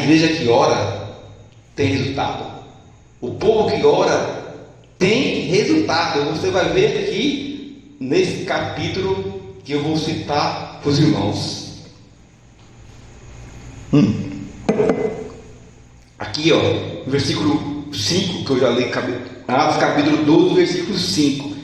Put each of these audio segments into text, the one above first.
igreja que ora tem resultado. O povo que ora tem resultado. Você vai ver aqui nesse capítulo que eu vou citar para os irmãos. Aqui, versículo 5, que eu já li, Atos capítulo 12, versículo 5.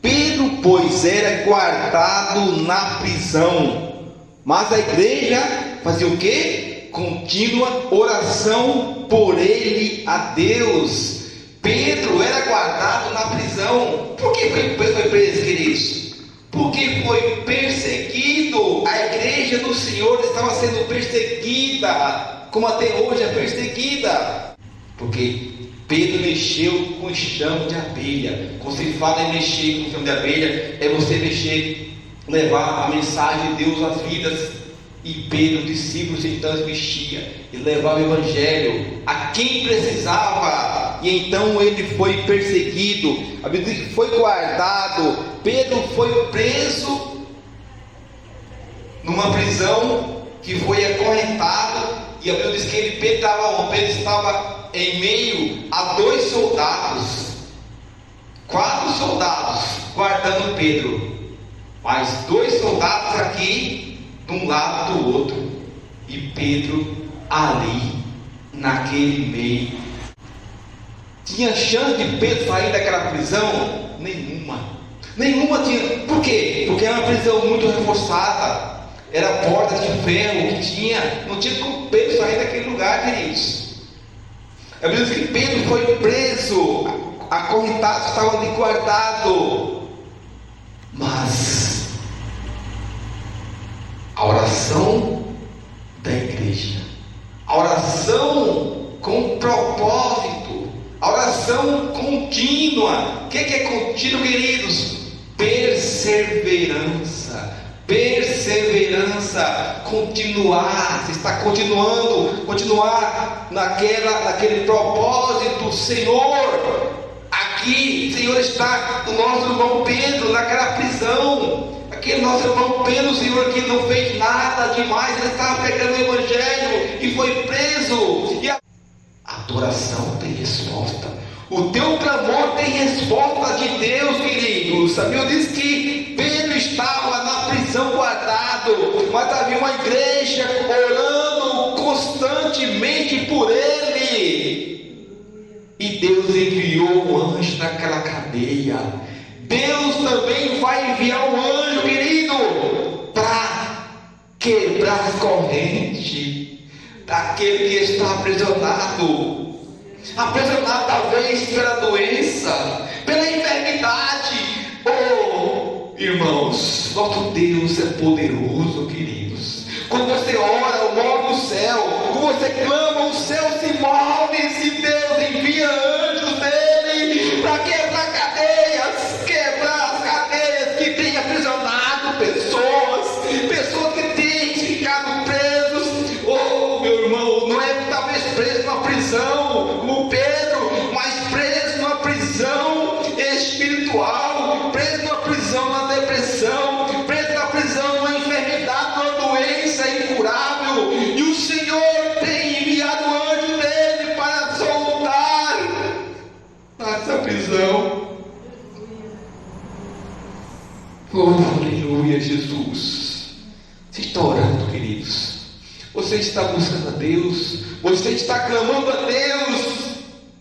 Pedro, pois, era guardado na prisão, mas a igreja fazia o quê? Contínua oração por ele a Deus. Pedro era guardado na prisão. Por que foi preso, queridos? Porque foi perseguido. A igreja do Senhor estava sendo perseguida, como até hoje é perseguida. Porque Pedro mexeu com chão de abelha. Quando se fala em mexer com chão de abelha, é você mexer, levar a mensagem de Deus às vidas. E Pedro, discípulo, então mexia e levava o evangelho a quem precisava. E então ele foi perseguido. A Bíblia diz que foi guardado. Pedro foi preso numa prisão que foi acorrentado. E a Bíblia diz que Pedro estava em meio a 2 soldados, 4 soldados guardando Pedro, mas 2 soldados aqui de um lado do outro, e Pedro ali naquele meio. Tinha chance de Pedro sair daquela prisão? Nenhuma tinha. Por quê? Porque era uma prisão muito reforçada, era portas de ferro que tinha, não tinha como Pedro sair daquele lugar, queridos. A Bíblia diz que Pedro foi preso, acorrentado, estava ali guardado. Mas a oração da igreja, a oração com propósito, a oração contínua. O que é contínuo, queridos? Perseverança, continuar. Você está continuar naquele propósito. Senhor, aqui, Senhor, está o nosso irmão Pedro naquela prisão. Aquele nosso irmão Pedro, Senhor, que não fez nada demais, ele estava pregando o evangelho e foi preso. E a adoração tem resposta. O teu clamor tem resposta de Deus, queridos. A Bíblia diz que Pedro estava na prisão guardado, mas havia uma igreja orando constantemente por ele. E Deus enviou um anjo naquela cadeia. Deus também vai enviar um anjo, querido, para quebrar as correntes daquele que está aprisionado talvez pela doença, pela enfermidade. Oh, irmãos, nosso Deus é poderoso, queridos. Quando você ora, move o céu. Quando você clama, o céu se move. E Deus envia anjos dele para quebrar as cadeias que têm aprisionado pessoas que têm ficado presos. Oh, meu irmão, não é talvez preso numa prisão como Pedro, mas preso numa prisão espiritual, preso numa prisão na depressão, preso numa prisão numa enfermidade, numa doença incurável. E o Senhor tem enviado o anjo dele para soltar essa prisão. Oh, aleluia, Jesus. Você está orando, queridos? Você está buscando a Deus? Você está clamando a Deus?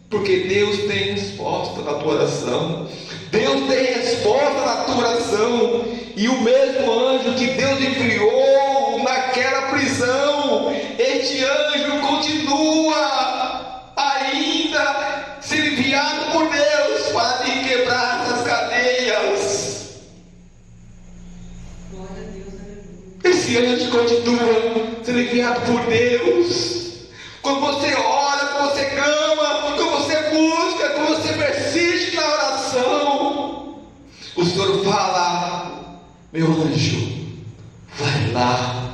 Porque Deus tem resposta na tua oração. Deus tem resposta na tua oração. E o mesmo anjo que Deus enviou naquela prisão, este anjo continua ainda sendo enviado por Deus para lhe quebrar essas cadeias. Esse anjo continua sendo enviado por Deus. Quando você ora, quando você clama, quando você busca, quando você persiste na oração, o Senhor fala: meu anjo, vai lá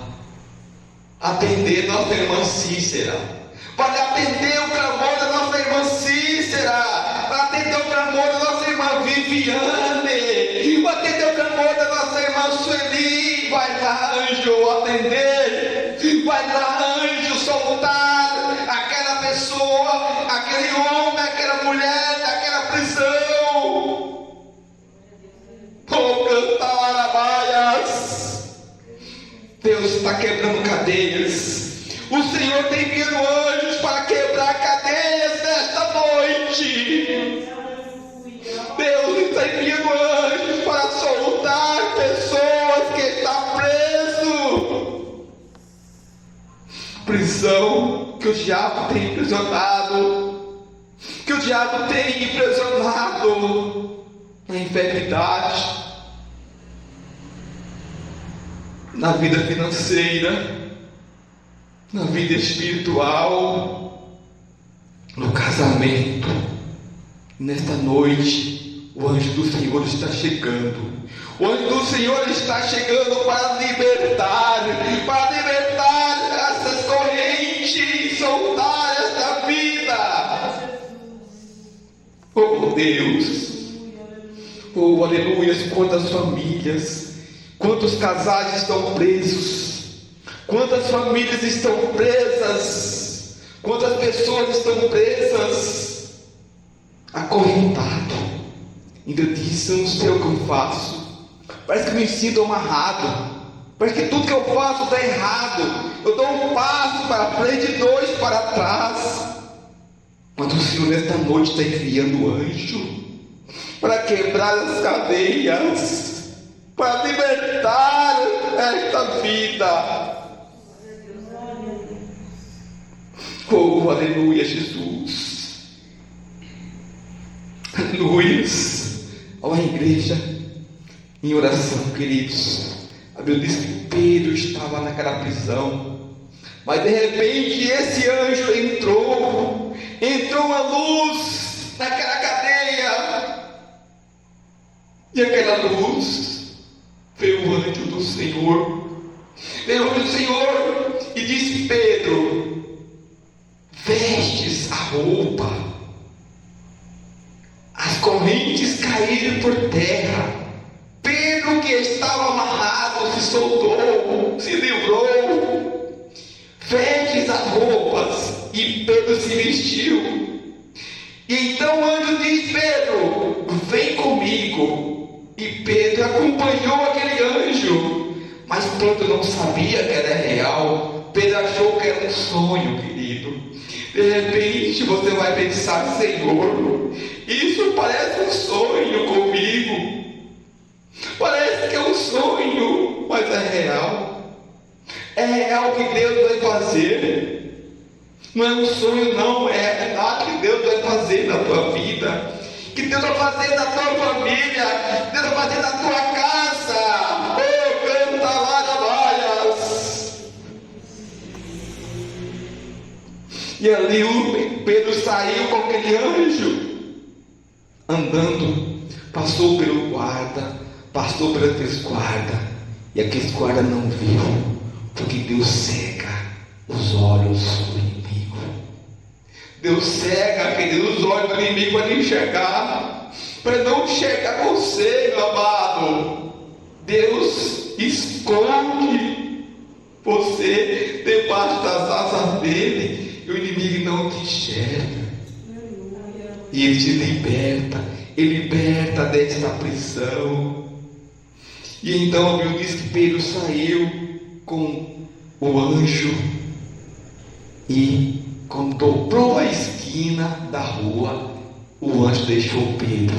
atender nossa irmã Cícera, vai atender o clamor da nossa irmã Cícera, vai atender o clamor da nossa irmã Viviane, vai atender o clamor da nossa irmã Sueli. Vai lá, anjo, atender. Vai lá, anjo, soltar mulher naquela prisão. Oh, cantar arabaias. Deus está quebrando cadeias. O Senhor tem enviado anjos para quebrar cadeias nesta noite. Deus está enviando anjos para soltar pessoas que estão presas. Prisão que o diabo tem aprisionado, que o diabo tem aprisionado na enfermidade, na vida financeira, na vida espiritual, no casamento. Nesta noite, o anjo do Senhor está chegando. O anjo do Senhor está chegando para libertar essas correntes, soltar esta vida. Oh Deus, oh aleluia, quantas famílias, quantos casais estão presos, quantas famílias estão presas, quantas pessoas estão presas, acorrentado. Ainda disse: eu não sei o que eu faço, parece que me sinto amarrado, parece que tudo que eu faço está errado, eu dou um passo para frente e dois para trás. Mas o Senhor nesta noite está enviando anjo para quebrar as cadeias, para libertar esta vida. Oh, aleluia, Jesus. Aleluia. Ó igreja, em oração, queridos, a Bíblia diz que Pedro estava naquela prisão, mas de repente esse anjo entrou a luz naquela cadeia, e aquela luz veio o anjo do Senhor, e disse: Pedro, vestes a roupa. As correntes caíram por terra. Pedro, que estava amarrado, se soltou, se livrou. Vestes as roupas. E Pedro se vestiu. E então o anjo diz: Pedro, vem comigo. E Pedro acompanhou aquele anjo. Mas Pedro não sabia que era real. Pedro achou que era um sonho, querido. De repente você vai pensar: Senhor, isso parece um sonho comigo. Parece que é um sonho, mas é real. É real que Deus vai fazer. Não é um sonho, não, é verdade que Deus vai fazer na tua vida, que Deus vai fazer na tua família, Deus vai fazer na tua casa. Oh, canta lá na Baias. E ali o Pedro saiu com aquele anjo, andando, passou pelo guarda, passou pela guarda, e aquele guarda não viu, porque Deus cega os olhos do inimigo. Deus cega, querido, os olhos do inimigo para não enxergar, para não enxergar você, meu amado. Deus esconde você debaixo das asas dele, e o inimigo não te enxerga. E ele te liberta, ele liberta desta prisão. E então a Bíblia diz que Pedro saiu com o anjo, e quando dobrou a esquina da rua, o anjo deixou Pedro.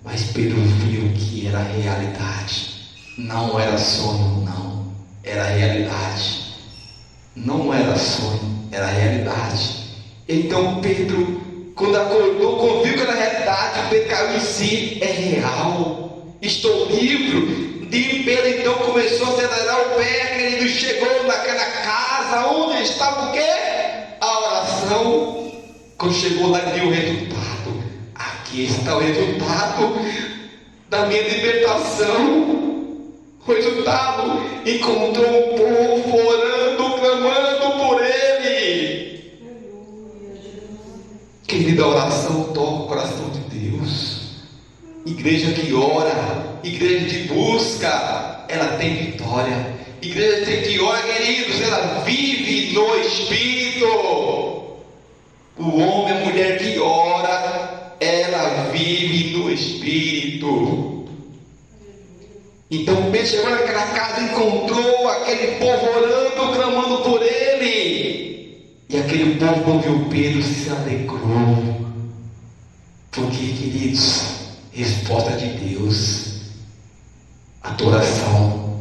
Mas Pedro viu que era realidade, não era sonho, não, era realidade. Não era sonho, era realidade. Então Pedro, quando acordou, quando viu que era realidade, Pedro caiu em si: é real, estou livre. De Pedro então começou a acelerar o pé, querido, chegou naquela casa onde estava o quê? A oração. Quando chegou lá, viu o resultado. Aqui está o resultado da minha libertação. O resultado: encontrou um povo orando, clamando por ele. Querida, a oração toca o coração de Deus. Igreja que ora, igreja que busca, ela tem vitória. Igreja que ora, queridos, ela vive no Espírito. O homem e a mulher que ora do Espírito. Então Pedro chegou naquela casa e encontrou aquele povo orando, clamando por ele. E aquele povo, quando viu Pedro, se alegrou. Porque, queridos, resposta de Deus, a tua oração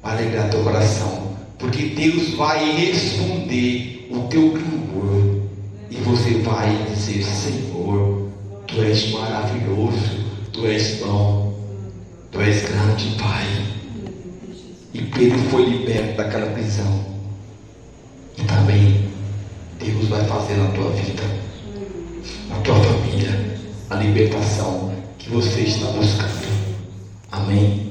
vai alegrar teu coração. Porque Deus vai responder o teu clamor. E você vai dizer: Senhor, Tu és maravilhoso, Tu és bom, Tu és grande, Pai. E Pedro foi liberto daquela prisão. E também Deus vai fazer na tua vida, na tua família, a libertação que você está buscando. Amém.